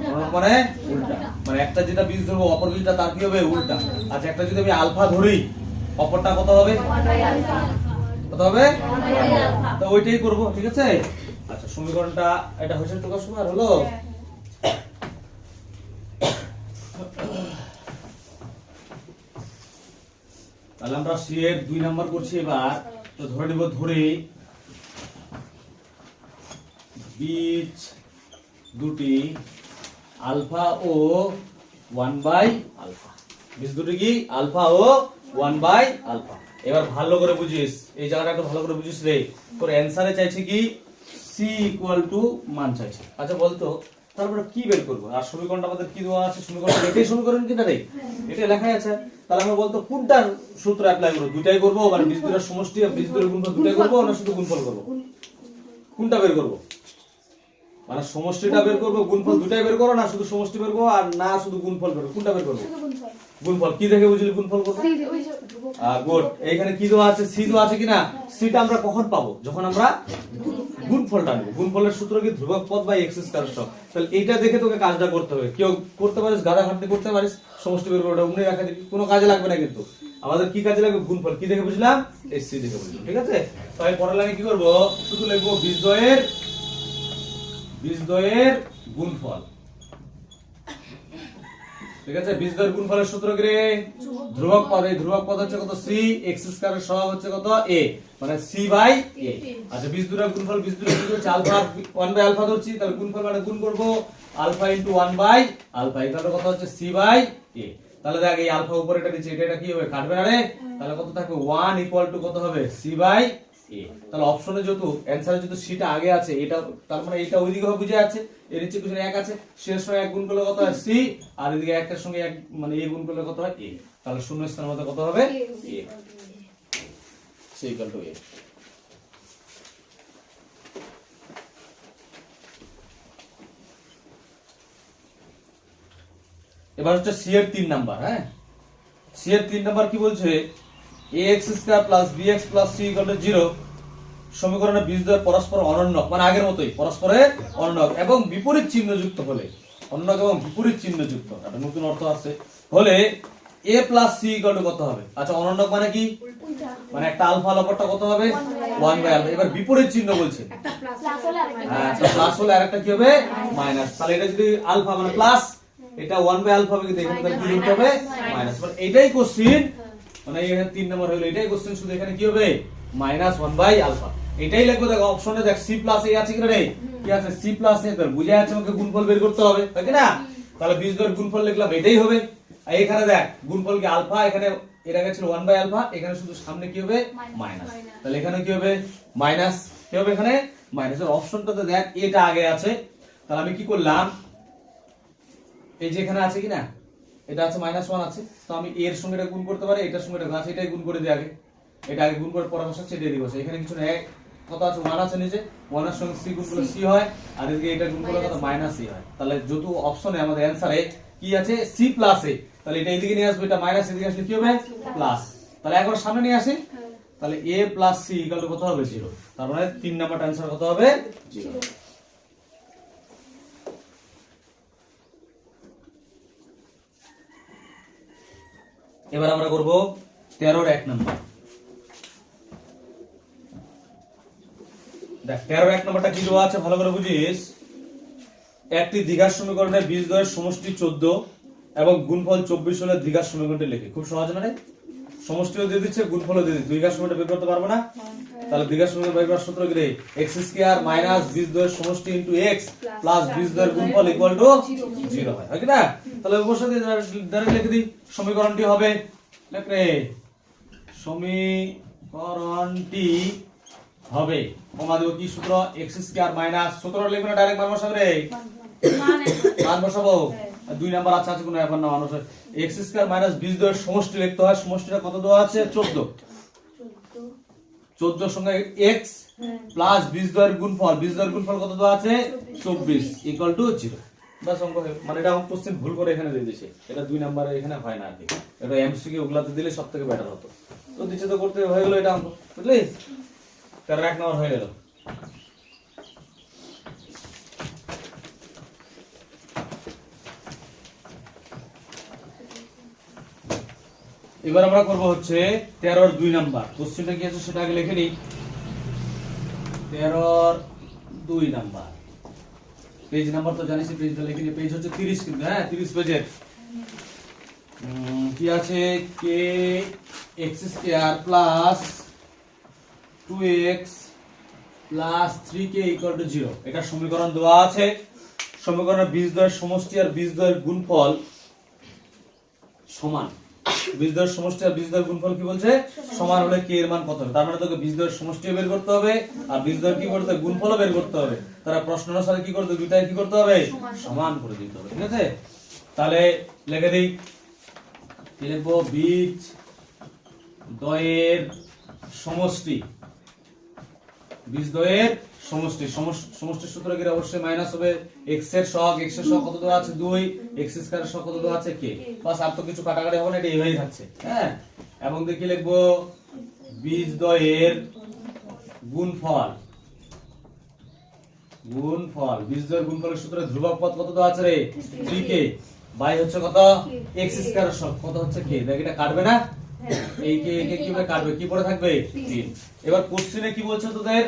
অনন্যক মানে উল্টা, মানে একটা যেটা বীজ ধরবো অপর বীজটা তার কি হবে, উল্টা। আচ্ছা, একটা যদি আমি আলফা ধরি অপরটা কত হবে, কত হবে, তো ওইটাই করব। ঠিক আছে, আচ্ছা সমীকরণটা এটা হয়েছে টুকার সময় হলো। তাহলে আমরা সি এর 2 নাম্বার করছি এবার। তো ধরে নিব, ধরে বীজ দুটি আলফা ও 1 বাই আলফা, বীজ দুটি কি আলফা ও 1 বাই আলফা। এবার ভালো করে বুঝিস, এই জায়গাটা একটু ভালো করে বুঝিস রে। তোর অ্যানসারে চাইছে কি সি ইকুয়াল টু মান চাইছে। আচ্ছা বলতো তারপরে কি বের করব, আর সমীকরণটা আমাদের কি দেওয়া আছে, সমীকরণ এটাই সমীকরণ কিনা রে, এটা লেখাই আছে। তাহলে আমরা বলতো কোনটা সূত্র অ্যাপ্লাই করব, দুটাই করব, মানে বীজ দুটোর সমষ্টি আর বীজ দুটোর গুণফল দুটাই করব, না শুধু গুণফল করব, কোনটা বের করব, মানে সমষ্টিটা বের করব, গুণফল দুটাই বের করব, না শুধু সমষ্টি বের করব আর না শুধু গুণফল বের করব, কোনটা বের করব, গুণফল। কি দেখে বুঝলি গুণফল করব, গুড। এইখানে কি দেওয়া আছে, সি দেওয়া আছে কিনা, সিটা আমরা কখন পাবো, যখন আমরা গুণফলটা নেব। গুণফলের সূত্র কি ধ্রুবক পদ বাই x স্কয়ার সহ। তাহলে এইটা দেখে তোকে কাজটা করতে হবে। কেউ করতে পারিস, গাদা খাটনি করতে পারিস, সমষ্টি বের করে ওটা উনি রাখা দিবি, কোনো কাজে লাগবে না। কিন্তু আমাদের কি কাজে লাগবে, গুণফল। কি দেখে বুঝলাম, এই সি দেখে বুঝলাম। ঠিক আছে, তাহলে পরের লাইনে কি করব, শুধু লিখবো বীজদ্বয়ের গুণফল। ঠিক আছে, বীজদ্বয়ের গুণফলের সূত্র কি রে, ধ্রুবক পদ। এই ধ্রুবক পদ হচ্ছে কত, সি, x স্কয়ার এর সহগ হচ্ছে কত, a, মানে c বাই a। আচ্ছা, বীজ দুটোর গুণফল, বীজ দুটো কি হচ্ছে আলফা, 1 বাই আলফা ধরছি, তাহলে গুণফল মানে গুণ করব আলফা ইনটু 1 বাই আলফা, এটা কত হচ্ছে c বাই a। তাহলে দেখ এই আলফা উপরে এটা দিচ্ছে, এটা কি হবে, কাটবে না রে, তাহলে কত থাকবে 1 ইকুয়াল টু কত হবে, c বাই a। তাহলে অপশনে যেহেতু অ্যানসারে যেহেতু সিটা আগে আছে, এটা তার মানে এটা ওইদিকে হবে বুঝে আছে, এর নিচে পিছনে 1 আছে, শেষ সময় 1 গুণ করলে কত হয় c, আর এদিকে 1 এর সঙ্গে 1 মানে a গুণ করলে কত হয় a। তাহলে শূন্য স্থানের মধ্যে কত হবে, a, c equal to a। এবার হচ্ছে সি এর 3 নাম্বার। হ্যাঁ, সি এর 3 নাম্বার কি বলছে, ax square plus bx plus c equal to 0 সমীকরণের বীজদ্বয় পরস্পর অনন্যক, মানে আগের মতোই পরস্পরের অনন্যক এবং বিপরীত চিহ্ন যুক্ত হলে, অনন্যক এবং বিপরীত চিহ্ন যুক্ত, একটা নতুন অর্থ আছে, হলে a plus c equal to কত হবে। আচ্ছা, অনন্যক মানে কি, মানে একটা আলফা অপরটা কত হবে 1 বাই আলফা। এবার বিপরীত চিহ্ন বলছে, হ্যাঁ একটা প্লাস হলে আরেকটা কি হবে মাইনাস। তাহলে এটা যদি আলফা মানে প্লাস, এটা 1 বাই আলফা হবে, কিন্তু এখানে তার কি লিখতে হবে মাইনাস। মানে এটাই কোশ্চেন, মানে এখানে 3 নাম্বার হলো, এটাই কোশ্চেন, শুধু এখানে কি হবে মাইনাস 1/α। এটাই লিখবো। দেখো অপশনে দেখ সি প্লাস এ আছে কিনা রে, কি আছে সি প্লাস এ, তাহলে বুঝে যাচ্ছে আমাকে গুণফল বের করতে হবে, তাই কি না? তাহলে বীজদ্বয়ের গুণফল লিখলাম, এটাই হবে। আর এখানে দেখ গুণফল কি আলফা, এখানে এর আগে ছিল 1/α, এখানে শুধু সামনে কি হবে মাইনাস, তাহলে এখানে কি হবে মাইনাস, কি হবে এখানে মাইনাস। এর অপশনটাতে দেখ এটা আগে আছে, তাহলে আমি কি করলাম, এই যে এখানে আছে কি না, এটা আছে -1 আছে, তো আমি এর সঙ্গে এটা গুণ করতে পারি, এটার সঙ্গে এটা আছে, এটাই গুণ করে দিই আগে, এটা আগে গুণ করে পরামর্শ হচ্ছে এটা দিব। এখানে কিছু না, কত আছে 1 আছে নিচে, 1 এর সঙ্গে সি গুণ করলে সি হয়, আর এদিকে এটা গুণ করলে কত মাইনাস সি হয়। তাহলে যেহেতু অপশনে আমাদের অ্যানসারে কি আছে সি প্লাস এ, তাহলে এটা এইদিকে নিয়ে আসবে, এটা মাইনাস এদিকে আসলে কি হবে প্লাস, তাহলে একবার সামনে নিয়ে আসি, তাহলে a plus C equal to কত হবে 0। তার মানে 3 নাম্বার অ্যানসার কত হবে 0। এবার আমরা করব 13 এর 1 নাম্বার। দেখ 13 এর 1 নাম্বারটা কি দেওয়া আছে ভালো করে বুঝিস। একটি দ্বিঘাত সমীকরণের বীজদ্বয়ের সমষ্টি 14 এবং গুণফল 24 হলে দ্বিঘাত সমীকরণটি লিখি। খুব সহজ না রে, সমষ্টিও দিয়ে দিচ্ছে গুণফলও দিয়ে দিচ্ছে, দ্বিঘাত সমীকরণ বের করতে পারবো না? তাহলে দ্বিঘাত সমীকরণ বের করার সূত্র কি রে, x² মাইনাস বীজদ্বয়ের সমষ্টি ইনটু x প্লাস বীজদ্বয়ের গুণফল ইকুয়াল টু 0 হয়, হয় কি না? তাহলে অবশ্যই ডাইরেক্ট লিখে দিই, সমীকরণটি হবে লেখ রে, সমীকরণটি হবে কমা দেব কি সূত্র, x² মাইনাস, সূত্র লিখব না ডাইরেক্ট মান বসাবো রে, মান বসাবো। 2 নাম্বার আছে কোনো ব্যাপার না, মানুষ x² মাইনাস বীজদ্বয়ের সমষ্টি লিখতে হয়, সমষ্টিটা কত দেওয়া আছে 14, 14 সঙ্গে x প্লাস বীজদ্বয়ের গুণফল, বীজদ্বয়ের গুণফল কত দেওয়া আছে 24 ইকুয়াল টু 0। বাস অঙ্ক হয়ে, মানে এটা কোশ্চেন ভুল করে এখানে দিয়ে দিয়েছে, এটা 2 নাম্বারে এখানে হয় না আর কি, এটা এমসিকিউ ওগুলাতে দিলে সবথেকে বেটার হতো, তো দিচ্ছে তো করতে হয়ে গেল এটা অঙ্ক, বুঝলি? 13 1 নাম্বার হয়ে গেল। এবার আমরা করব হচ্ছে 13 এর 2 নাম্বার। কোশ্চেনটা কি আছে সেটা আগে লিখে নিই। 13 এর 2 নাম্বার, পেজ নাম্বার তো জানিস, পেজটা লিখে নিই। পেজ হচ্ছে 30 কিন্তু, হ্যাঁ 30 পেজের। কি আছে, k x² plus 2x plus 3k equal to 0, এটা সমীকরণ দেওয়া আছে। সমীকরণের বীজদ্বয়ের সমষ্টি আর বীজদ্বয়ের গুণফল সমান, বীজদ্বয়ের সমষ্টি আর বীজদ্বয়ের গুণফল কি বলছে সমান হলে k এর মান কত হবে, তার মানে তোকে বীজদ্বয়ের সমষ্টিও বের করতে হবে আর বীজদ্বয়ের কি করতে হবে গুণফলও বের করতে হবে। তারা প্রশ্ন অনুসারে কি করতে, দুইটাই কি করতে হবে সমান করে দিতে হবে, ঠিক আছে? তাহলে লিখে দেই, কি লিখবো, বীজদ্বয়ের সমষ্টি, বীজদ্বয়ের সমষ্টি, সমষ্টির সূত্র কি অবশ্যই মাইনাস হবে, x এর সহগ, x এর সহগ কত দেওয়া আছে 2, x² এর সহগ কত দেওয়া আছে k, বাস আর তো কিছু কাটাকাটি হবে না, এটা এইভাবেই থাকছে, হ্যাঁ। এবং দেখি লিখবো বীজদ্বয়ের গুণফল, গুণফল বীজদ্বয়ের গুণফলের সূত্রে ধ্রুবক পদ কত দেওয়া আছে রে 3k, বাই হচ্ছে কত x² এর সহগ কত হচ্ছে k, দেখ এটা কাটবে না, এই কে কিভাবে কাটবে, কি পড়ে থাকবে 3। এবার কোশ্চেনে কি বলছে তোদের,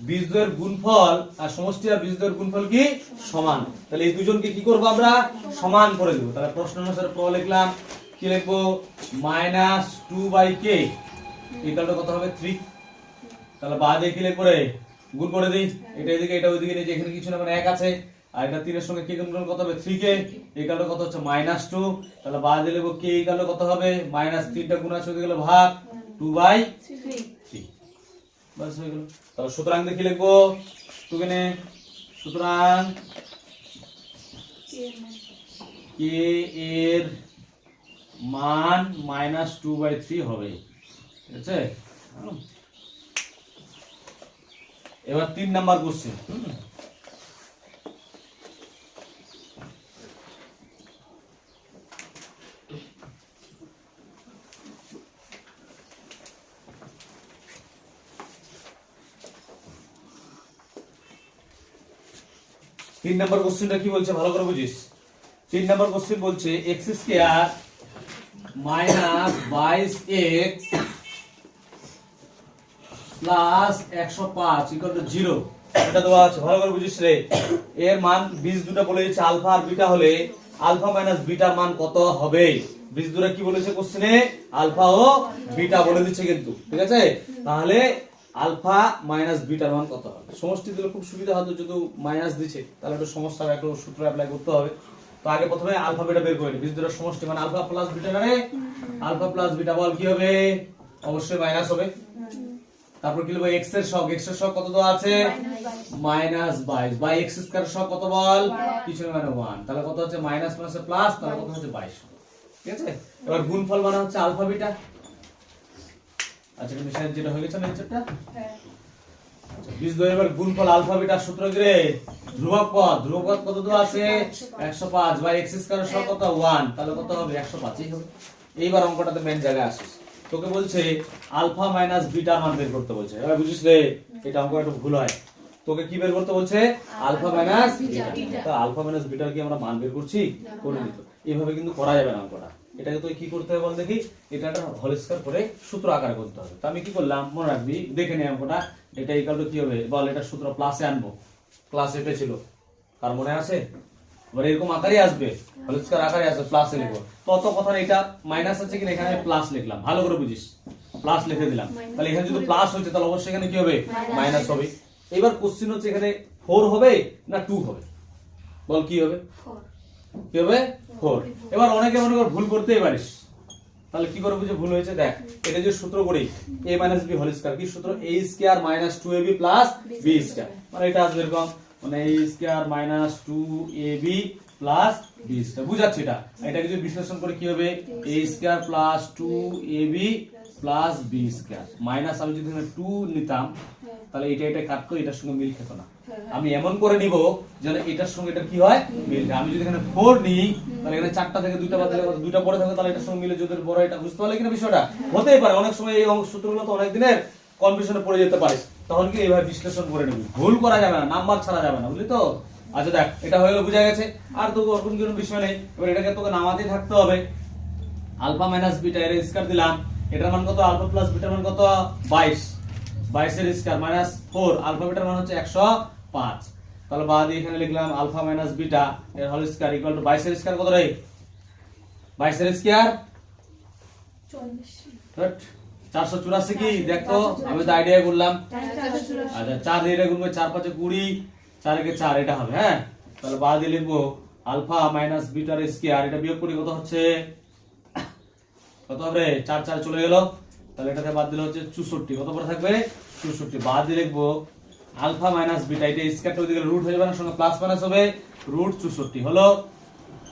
বীজদ্বয়ের গুণফল আর সমষ্টি আর বীজদ্বয়ের গুণফল কি সমান, তাহলে এই দুজনকে কি করব আমরা সমান করে দেব। তাহলে প্রশ্ন অনুসারে প্র লিখলাম, কি লিখবো -2/k ইকুয়াল টু কত হবে 3, তাহলে বাদে কি লিখবো রে গুণ করে দেই, এটা এদিকে এটা ওইদিকে নিয়ে, এখানে কিছু না মানে 1 আছে, আর এটা 3 এর সঙ্গে k গুণ করলে কত হবে 3k ইকুয়াল টু কত হচ্ছে -2, তাহলে বাদে লিখবো k ইকুয়াল টু কত হবে -3টা গুণ আছে ওইদিকে গেল ভাগ 2/3, বাস হয়ে গেল। তাহলে সুতরাং দেখি লিখবো তুকেনে, সুতরাং k এর মান -2/3 হবে, ঠিক আছে? এবার 3 নাম্বার কোশ্চেন। 3 নাম্বার কোশ্চেনটা কি বলছে ভালো করে বুঝিস। 3 নাম্বার কোশ্চেন বলছে x² minus 22x plus 105 equal to 0, এটা দেওয়া আছে, ভালো করে বুঝিস রে। এর মান বীজ দুটো বলে দিচ্ছে আলফা আর বিটা হলে আলফা মাইনাস বিটার মান কত হবে, বীজদ্বয়টা কি বলেছে কোশ্চেনে? আলফা ও বিটা বলে দিচ্ছে কিন্তু, ঠিক আছে? তাহলে আলফা মাইনাস বিটার মান কত হবে? সমষ্টি দিলে খুব সুবিধা হতো, যদি মাইনাস দিচ্ছে তাহলে একটু সমস্যা হবে, একটু সূত্র অ্যাপ্লাই করতে হবে। তো আগে প্রথমে আলফা বিটা বের করে নিই। বীজদ্বয়টার সমষ্টি মানে আলফা প্লাস বিটা, মানে আলফা প্লাস বিটা বল কি হবে? অবশ্যই মাইনাস হবে। তারপর কি লিখবো? x এর সহগ, x এর সহগ কত দেওয়া আছে? মাইনাস 22 বাই x স্কয়ার সহগ কত বল? কিছু না মানে 1, তাহলে কত হচ্ছে? মাইনাস মাইনাসে প্লাস, তাহলে কত হচ্ছে? 22। ঠিক আছে, এবার গুণফল মানে হচ্ছে আলফা বিটা। আচ্ছা মিশাই যেটা হয়ে গেছে না এনসারটা। আচ্ছা বীজদ্বয় এবার গুণফল আলফা বিটার সূত্র কি রে? ধ্রুবক পদ, ধ্রুবক পদ কত দেওয়া আছে? 105 বাই x স্কয়ার সহগ কত? 1, তাহলে কত হবে? 105ই হবে। এইবার অঙ্কটাতে মেন জায়গায় আসিস, তোকে বলছে আলফা মাইনাস বিটা মান বের করতে বলছে। এবার বুঝিস রে, এটা অঙ্ক একটু ভুল হয়। তোকে কি বের করতে বলছে? Alpha minus beta. তো আলফা মাইনাস বিটার কি আমরা মান বের করছি? করে নিত। এইভাবে কিন্তু করা যাবে না অঙ্কটা। এটাকে তুই কি করতে হবে বল দেখি? এটা একটা হোল স্কয়ার করে সূত্র আকারে করতে হবে। তো আমি কি করলাম মনে রাখবি, দেখে নে অঙ্কটা। এটা ইকুয়াল টু কি হবে বল? এটা সূত্র প্লাসে আনবো, ক্লাস এটা ছিল, কার মনে আছে? এবার এরকম আকারে আসবে, হোল স্কয়ার আকারে আসবে, প্লাসে লিখবো। তো অত কথা না, এটা মাইনাস আছে কিনা এখানে প্লাস লিখলাম, ভালো করে বুঝিস, প্লাস লিখে দিলাম। তাহলে এখানে যদি প্লাস হচ্ছে তাহলে অবশ্যই এখানে কি হবে? মাইনাস হবে। এবার কোশ্চেন হচ্ছে এখানে 4 হবে না 2 হবে? বল কি হবে? 4 কি হবে? 4। এবার অনেকে মনে কর ভুল করতেই পারিস, তাহলে কি করে বুঝে ভুল হয়েছে? দেখ, এটা যে সূত্র করি a - b হোল স্কয়ার, কি সূত্র? a square - 2ab + b square, মানে এটা আসবে এরকম, মানে a square - 2ab + b square. বুঝাচ্ছি এটা। এটাকে যদি বিশ্লেষণ করে কি হবে? a square + 2ab + b square minus, আমি যদি এখানে 2 নিতাম তাহলে এটা কাটতো, এটার সঙ্গে মিল খেত না। আমি এমন করে নিব যেন এটার সঙ্গে এটা কি হয়? মিল খায়। আমি যদি এখানে 4 নিই তাহলে এখানে 4টা থেকে 2টা বাদ দিলে 2টা পরে থাকবে, তাহলে এটার সঙ্গে মিলে যদি বড়, এটা বুঝতে পারলে কিনা বিষয়টা? হতেই পারে অনেক সময় এই সূত্রগুলো তো অনেক দিনের কনফিউশনে পড়ে যেতে পারে, তখন কি এইভাবে বিশ্লেষণ করে নিবি, ভুল করা যাবে না, নাম্বার ছাড়া যাবে না, বুঝলি তো? আচ্ছা দেখ, এটা হয়ে গেল, বুঝা গেছে। আর তো ওরকম কোনো বিষয় নেই। এবার এটাকে তোকে নামাতেই থাকতে হবে। আলফা মাইনাস বিটা এর স্কয়ার দিলাম, এটার মান কত? আলফা প্লাস বিটার মান কত? 22, 22 এর স্কয়ার মাইনাস 4, আলফা বিটার মান হচ্ছে 105। তাহলে বাদ এখানে লিখলাম আলফা মাইনাস বিটা এর হোল স্কয়ার ইকুয়াল টু 22 এর স্কয়ার কত রে? 22 এর স্কয়ার 484 কি? দেখ তো, আমি তো আইডিয়া করলাম। আচ্ছা 4 দিয়ে গুণবে, 4 5 20, 4 কে 4, এটা হবে। হ্যাঁ, তাহলে বাদ দিয়ে লিখবো আলফা মাইনাস বিটার স্কয়ার, এটা বিয়োগ করি কত হচ্ছে? কত হবে? 4 4 চলে গেল, তাহলে এটাতে বাদ দিলে হচ্ছে 64। কত পরে থাকবে? 64। বাদ দিয়ে লিখবো আলফা মাইনাস বিটা, এটা স্কয়ারটা ওইদিকে রুট হয়ে যাবে না, সঙ্গে প্লাস মাইনাস হবে, √64 হলো।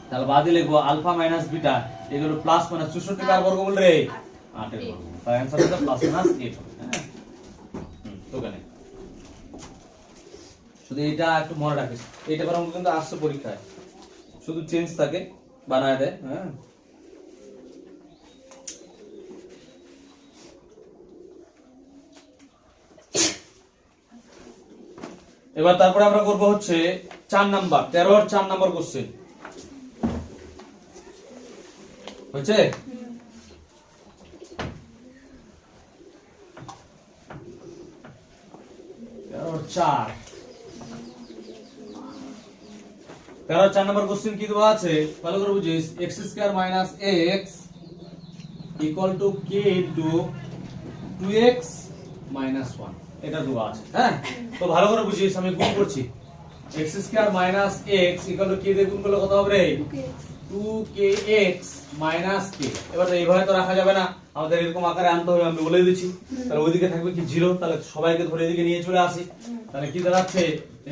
তাহলে বাদ দিয়ে লিখবো আলফা মাইনাস বিটা এগুলো প্লাস মাইনাস 64 কার বর্গমূল রে? 8 এর বর্গমূল। তাহলে आंसर হচ্ছে প্লাস মাইনাস 8 হবে। হ্যাঁ, তো কেন শুধু এটা একটু মনে রাখিস, এইটা বরং কিন্তু আসছে পরীক্ষায়, শুধু চেঞ্জ থাকে, বানায় দেয়। হ্যাঁ, এবার তারপরে আমরা করব হচ্ছে 4 নাম্বার, 13 আর 4 নাম্বার কোশ্চেন হচ্ছে। তেরো 4 নাম্বার কোশ্চেন কি দেওয়া আছে ভালো করে বুঝিস। x square minus x equal to k into 2x minus 1, এটা দেওয়া আছে। হ্যাঁ, তো ভালো করে বুঝিস, আমি গুণ করছি। x square minus x equal to k দিয়ে গুণ করলে কত হবে? 2kx minus k। এবার এইভাবে তো রাখা যাবে না, আমাদের এরকম আকারে আনতে হবে, আমি বলে দিচ্ছি। তাহলে ওইদিকে থাকবে কি 0, তাহলে সবাইকে ধরে এদিকে নিয়ে চলে আসি। তাহলে কি দাঁড়াচ্ছে?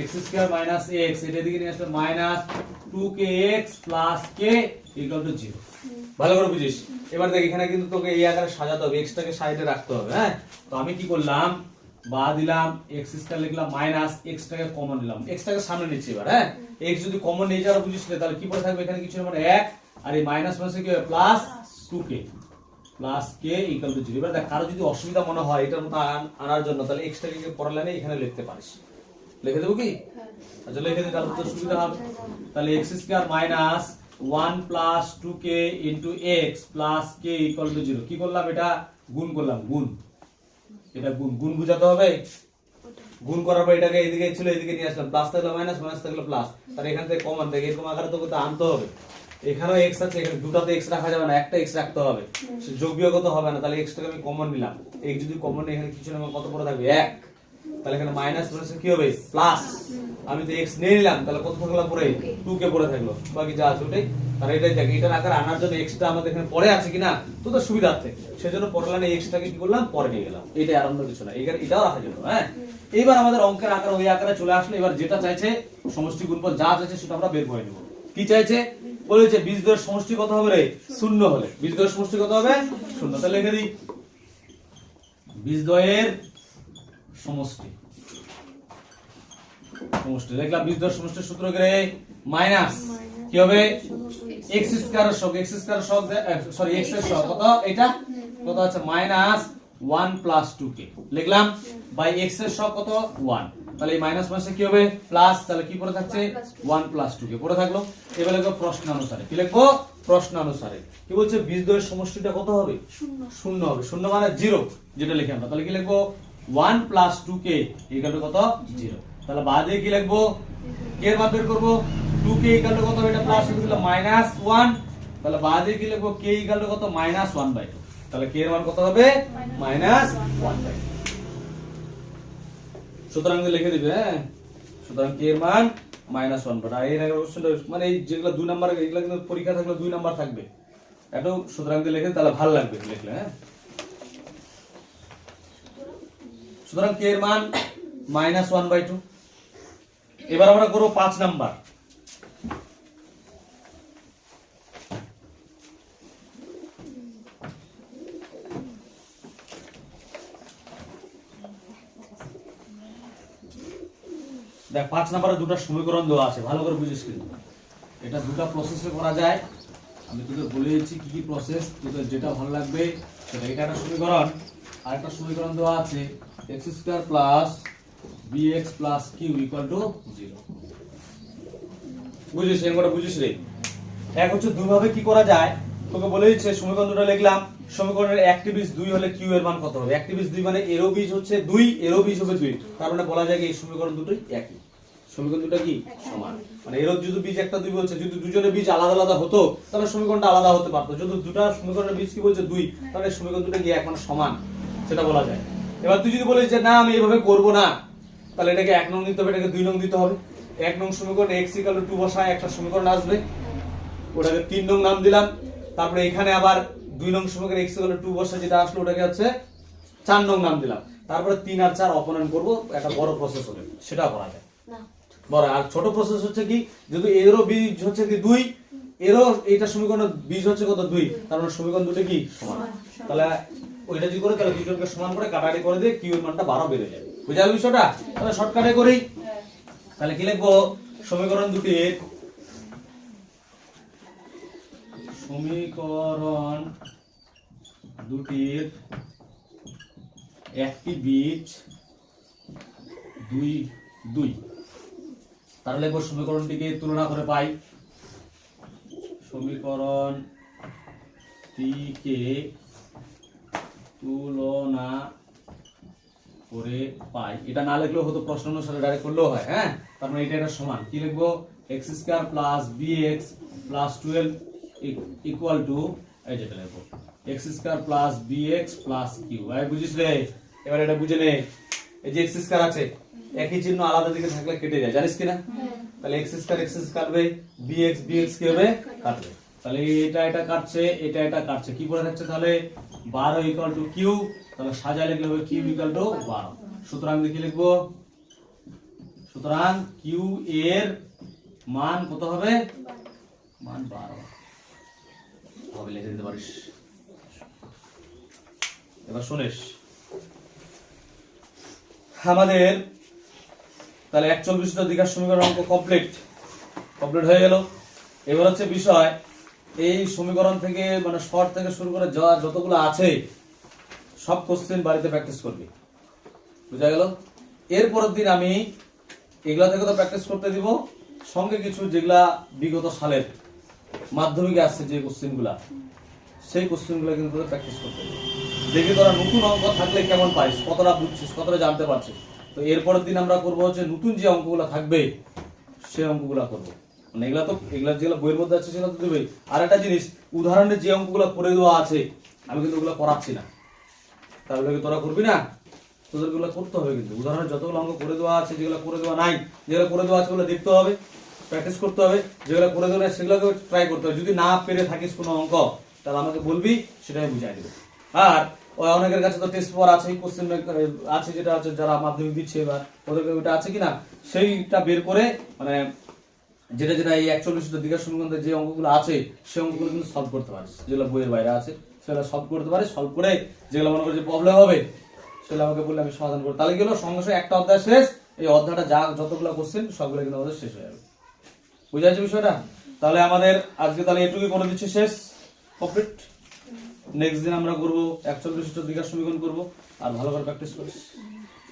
x স্কয়ার মাইনাস x, এটা এদিকে নিয়ে আসলে minus 2kx plus k equal to 0। ভালো করে বুঝিস। এবার দেখ, এখানে কিন্তু তোকে এই আকারে সাজাতে হবে, x টাকে সাইডে রাখতে হবে। হ্যাঁ, তো আমি কি করলাম, বা দিলাম x স্কয়ার লিখলাম মাইনাস x টাকে কমন নিলাম, x টাকে সামনে নিচ্ছি। এবার হ্যাঁ, x যদি কমন নিয়ে যাওয়ার বুঝিস না, তাহলে কি পড়ে থাকবে? এখানে কিছু না, মানে 1, আর এই মাইনাস মাসে কি হবে? Plus 2k plus k equal to 0। এবার দেখ, কারো যদি অসুবিধা মনে হয় এটার মতো আনার জন্য, তাহলে x টাকে পরের লাইনে এখানে লিখতে পারিস। লিখে দেবো কি? আচ্ছা লিখে দিই, তাহলে তো সুবিধা হবে। তাহলে x square minus 1 plus 2k into x plus k equal to 0। কি করলাম? এটা গুণ করলাম, গুণ, এটা গুণ, গুণ বুঝাতে হবে। গুণ করার পর এটাকে এদিকে ছিল, এদিকে নিয়ে আসলাম, প্লাস থাকলে মাইনাস, মাইনাস থাকলে প্লাস, তার এখান থেকে কমন থাকে, এরকম আকারে তোকে তো আনতে হবে। এখানেও x আছে, এখানে দুটাতে x রাখা যাবে না, একটা x রাখতে হবে, সে যোগ বিয়োগ তো হবে না, তাহলে x টাকে আমি কমন নিলাম, x যদি কমন নিই এখানে কিছু না কত পড়ে থাকবে 1, তাহলে এখানে মাইনাস বলেছে কি হবে প্লাস, আমি তো x নিয়ে নিলাম, তাহলে কত থাকলো পরে 2 কে পড়ে থাকলো, বাকি যা আছে ওটাই। আর এটাই দেখ, এটার আকার আনার জন্য x টা আমাদের এখানে পরে আছে কিনা তো তো সুবিধার্থে, সেজন্য পরে লাইনে x টাকে কি করলাম পরে নিয়ে গেলাম, এটাই আর অন্য কিছু না, এটাও রাখার জন্য। হ্যাঁ, এইবার আমাদের অঙ্কের আকার ওই আকারে চলে আসলো, এবার যেটা চাইছে সমষ্টি গুণফল যা চাইছে সেটা আমরা বের করে নেব। কি চাইছে বলেছে বীজদ্বয়ের সমষ্টি কত হবে রে, শূন্য হলে বীজদ্বয়ের সমষ্টি কত হবে শূন্য, তাহলে লিখে দিই বীজদ্বয়ের সমষ্টি, সমষ্টি লিখলাম, বীজদ্বয়ের সমষ্টির সূত্র কি রে মাইনাস কি হবে x স্কয়ারের সহগ, x স্কয়ারের সহগ সরি x এর সহগ কত, এটা কত আছে মাইনাস 1 প্লাস 2k লিখলাম, বাই x এর সহগ কত 1, তাহলে এই মাইনাস মাসে কি হবে প্লাস, তাহলে কি পড়ে থাকছে 1 প্লাস 2k পড়ে থাকলো। এবার লিখবো প্রশ্ন অনুসারে, কি লিখবো প্রশ্ন অনুসারে, কি বলছে বীজদ্বয়ের সমষ্টিটা কত হবে শূন্য হবে, শূন্য মানে 0 যেটা লিখি আমরা, তাহলে কি লিখবো 1 প্লাস 2k ইকুয়াল টু কত 0, তাহলে বাদে কি লিখবো k এর মান বের করব, 2k ইকুয়াল টু কত, এটা প্লাস হয়ে গেল মাইনাস 1, তাহলে বাদে কি লিখবো k ইকুয়াল টু কত -1/2, তাহলে k এর মান কত হবে -1/2, সুতরাং লিখে দিবে। হ্যাঁ, সুতরাং k এর মান -1/2, এর আগে মানে এই যেগুলো 2 নাম্বার এগুলো কিন্তু পরীক্ষা থাকলে 2 নাম্বার থাকবে, একটু সুতরাং দিয়ে লিখে তাহলে ভালো লাগবে লিখলে। হ্যাঁ, সুতরাং k এর মান -1/2। এবার আমরা করব 5 নাম্বার, দেখ 5 নম্বরে দুটো সমীকরণ দেওয়া আছে, ভালো করে বুঝিস কিন্তু এটা দুটো প্রসেসে করা যায়, আমি তোকে বলে দিচ্ছি কি কি প্রসেস, তোদের যেটা ভালো লাগবে সেটা। এটা একটা সমীকরণ, আর একটা সমীকরণ দেওয়া আছে x² + bx + q = 0, বুঝিস এরকম বুঝিস রে। এক হচ্ছে দুইভাবে কি করা যায়, তোকে বলে দিচ্ছে সমীকরণ দুটো লিখলাম, সমীকরণের একটি বীজ 2 হলে q এর মান কত হবে, একটি বীজ 2 মানে এরও বীজ হচ্ছে 2, এরও বীজ হবে 2, তার মানে বলা যায় এই সমীকরণ দুটোই একই, সমীকরণ দুটো কি সমান, মানে এরও যদি বীজ একটা 2 বলছে, যদি দুজনের বীজ আলাদা আলাদা হতো তাহলে সমীকরণটা আলাদা হতে পারতো, যদি দুটো সমীকরণের বীজ কি বলছে 2, তাহলে সমীকরণ দুটো কি এক মানে সমান, সেটা বলা যায়। এবার তুই যদি বলিস যে না আমি এইভাবে করব না, তাহলে এটাকে 1 নং দিতে হবে, এটাকে 2 নং দিতে হবে। 1 নং সমীকরণ x = 2 বসায় একটা সমীকরণ আসবে, ওটাকে 3 নং নাম দিলাম, তারপরে এখানে আবার 2 নং সমীকরণ x = 2 বসায় যেটা আসলো ওটাকে হচ্ছে 4 নং নাম দিলাম, তারপরে 3 আর 4 অপনয়ন করব, একটা বড় প্রসেস হবে, সেটা করা যায় না বড়। আর ছোট প্রসেস হচ্ছে কি, যদি এরও বীজ হচ্ছে কি 2, এরও এইটা সমীকরণের বীজ হচ্ছে কত 2, তার মানে সমীকরণ দুটো কি সমান, তাহলে ওইটা যদি করে তাহলে দুটোকে সমান করে কাটাকাটি করে দিয়ে q এর মানটা 12 বেড়ে যাবে, বুঝা গেল বিষয়টা। তাহলে শর্টকাটে করি, তাহলে কি লিখবো সমীকরণ দুটির একটি বীজ 2, তাহলে লিখবো সমীকরণটিকে তুলনা করে পাই, সমীকরণটিকে তুলনা করে পাই, এটা না লিখলেও হতো, প্রশ্ন অনুসারে ডাইরেক্ট করলেও হয়। হ্যাঁ, তার মানে এটা সমান, কি লিখবো x² + bx + 12 = এই যেটা লিখবো x² + bx + q, ভাই বুঝিস রে। এবার এটা বুঝে নে, এই যে x² আছে, একই চিহ্ন আলাদা দিকে থাকলে কেটে যায়, জানিস কিনা, তাহলে x² কাটবে, bx কি হবে কাটবে, তাহলে এটা কাটছে, এটা কাটছে, কি পড়ে থাকছে তাহলে 12 = q, তাহলে সাজায় লিখলে হবে q = 12, সুতরাং দেখি লিখবো, সুতরাং q এর মান কত হবে, মান 12 হবে, লিখে দিতে পারিস। এবার শুনিস, আমাদের তাহলে 41টা দ্বিঘাত সমীকরণ অঙ্ক কমপ্লিট হয়ে গেল। এবার হচ্ছে বিষয়, এই সমীকরণ থেকে মানে শর্ট থেকে শুরু করে যতগুলো আছে সব কোশ্চেন বাড়িতে প্র্যাকটিস করবি, বুঝা গেল। এরপরের দিন আমি এগুলা থেকে তো প্র্যাকটিস করতে দিব, সঙ্গে কিছু যেগুলা বিগত সালের মাধ্যমিকে আসছে যে কোশ্চেনগুলা, সেই কোশ্চেনগুলো কিন্তু প্র্যাকটিস করতে দিব, দেখি তোরা নতুন অঙ্ক থাকলে কেমন পাইস, কতটা বুঝছিস, কতটা জানতে পারছিস। তো এরপরের দিন আমরা করবো হচ্ছে নতুন যে অঙ্কগুলো থাকবে সেই অঙ্কগুলো করবো, মানে এগুলা যেগুলো বইয়ের মধ্যে আছে সেগুলো তো দেবে। আর একটা জিনিস, উদাহরণের যে অঙ্কগুলো করে দেওয়া আছে আমি কিন্তু ওগুলো করাচ্ছি না, তাহলে কি তোরা করবি না? তোদের গুলো করতে হবে, কিন্তু উদাহরণের যতগুলো অঙ্ক করে দেওয়া আছে, যেগুলো করে দেওয়া নাই, যেগুলো করে দেওয়া আছে ওগুলো দেখতে হবে, প্র্যাকটিস করতে হবে, যেগুলো করে দেওয়া নাই সেগুলোকে ট্রাই করতে হবে। যদি না পেরে থাকিস কোনো অঙ্ক তাহলে আমাকে বলবি, সেটা আমি বুঝাই দেবো। আর ওই অনেকের কাছে তো টেস্ট পেপার আছে, কোশ্চেন আছে, যেটা আছে যারা মাধ্যমিক দিচ্ছে এবার ওদের ওইটা আছে কিনা সেইটা বের করে, মানে যেটা যেটা এই 41টা দিকের সমীকরণের যে অঙ্কগুলো আছে সেই অঙ্কগুলো কিন্তু সলভ করতে পারিস, যেগুলো বইয়ের বাইরে আছে সেগুলো সলভ করতে পারিস। সলভ করে যেগুলো মনে করে যে প্রবলেম হবে সেগুলো আমাকে বললে আমি সমাধান করবো। তাহলে গেল সঙ্গে সঙ্গে একটা অধ্যায় শেষ, এই অধ্যায়টা যা যতগুলো কোশ্চেন সবগুলো কিন্তু আমাদের শেষ হয়ে যাবে। বুঝা যাচ্ছে বিষয়টা? তাহলে আমাদের আজকে তাহলে এটুকুই করে দিচ্ছি, শেষ, কমপ্লিট। নেক্সট দিন আমরা করবো 41টা দিকের সমীকরণ করবো, আর ভালো করে প্র্যাকটিস করিস।